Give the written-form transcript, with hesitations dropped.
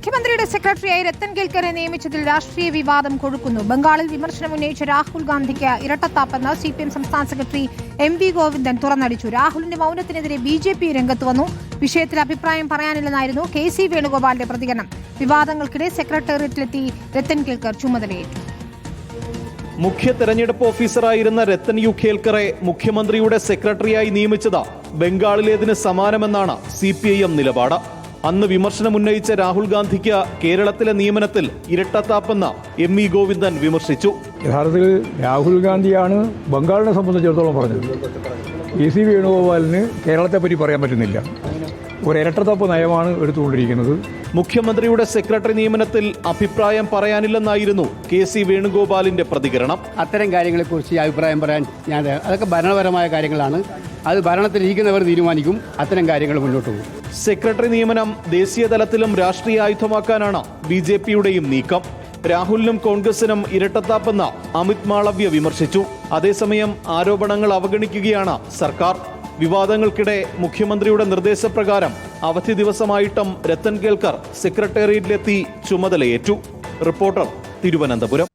മുഖ്യമന്ത്രിയുടെ സെക്രട്ടറിയായി രത്തൻ കേൽക്കറെ നിയമിച്ചതിൽ രാഷ്ട്രീയ വിവാദം കൊഴുക്കുന്നു. ബംഗാളിൽ വിമർശനം ഉന്നയിച്ച രാഹുൽ ഗാന്ധിക്ക് ഇരട്ടത്താപ്പെന്ന് CPM സംസ്ഥാന സെക്രട്ടറി MV ഗോവിന്ദൻ തുറന്നടിച്ചു. രാഹുലിന്റെ മൗനത്തിനെതിരെ BJP രംഗത്ത് വന്നു. വിഷയത്തിൽ അഭിപ്രായം പറയാനില്ലെന്നായിരുന്നു KC വേണുഗോപാലിന്റെ പ്രതികരണം. വിവാദങ്ങൾക്കിടെ സെക്രട്ടേറിയറ്റിലെത്തി രത്തൻ കേൽക്കർ ചുമതലയേറ്റു. മുഖ്യ തെരഞ്ഞെടുപ്പ് ഓഫീസറായിരുന്ന രത്തൻ യു ഖേൽക്കറെ മുഖ്യമന്ത്രിയുടെ സെക്രട്ടറിയായി നിയമിച്ചത് ബംഗാളിലേതിന് സമാനമെന്നാണ് CPIM നിലപാട്. അന്ന് വിമർശനമുന്നയിച്ച രാഹുൽ ഗാന്ധിക്ക് കേരളത്തിലെ നിയമനത്തിൽ ഇരട്ടത്താപ്പെന്ന് MV ഗോവിന്ദൻ വിമർശിച്ചു. യഥാർത്ഥത്തിൽ രാഹുൽ ഗാന്ധിയാണ് ബംഗാളിനെ സംബന്ധിച്ചിടത്തോളം പറഞ്ഞത്. KC വേണുഗോപാലിന് കേരളത്തെപ്പറ്റി പറയാൻ പറ്റുന്നില്ല. ഒരു ഇരട്ടത്താപ്പ് നയമാണ് എടുത്തുകൊണ്ടിരിക്കുന്നത്. മുഖ്യമന്ത്രിയുടെ സെക്രട്ടറി നിയമനത്തിൽ അഭിപ്രായം പറയാനില്ലെന്നായിരുന്നു KC വേണുഗോപാലിന്റെ പ്രതികരണം. അത്തരം കാര്യങ്ങളെക്കുറിച്ച് അഭിപ്രായം പറയാൻ അതൊക്കെ ഭരണപരമായ കാര്യങ്ങളാണ്. അത് ഭരണത്തിലിരിക്കുന്നവർ തീരുമാനിക്കും. അത്തരം കാര്യങ്ങൾ മുന്നോട്ട് പോകും. സെക്രട്ടറി നിയമനം ദേശീയ തലത്തിലും രാഷ്ട്രീയ ആയുധമാക്കാനാണ് BJPയുടെയും നീക്കം. രാഹുലിനും കോൺഗ്രസിനും ഇരട്ടത്താപ്പെന്ന് അമിത് മാളവ്യ വിമർശിച്ചു. അതേസമയം ആരോപണങ്ങൾ അവഗണിക്കുകയാണ് സർക്കാർ. വിവാദങ്ങൾക്കിടെ മുഖ്യമന്ത്രിയുടെ നിർദ്ദേശപ്രകാരം അവധി ദിവസമായിട്ടും രത്തൻ കേൽക്കർ സെക്രട്ടേറിയറ്റിലെത്തി ചുമതലയേറ്റു. റിപ്പോർട്ടർ, തിരുവനന്തപുരം.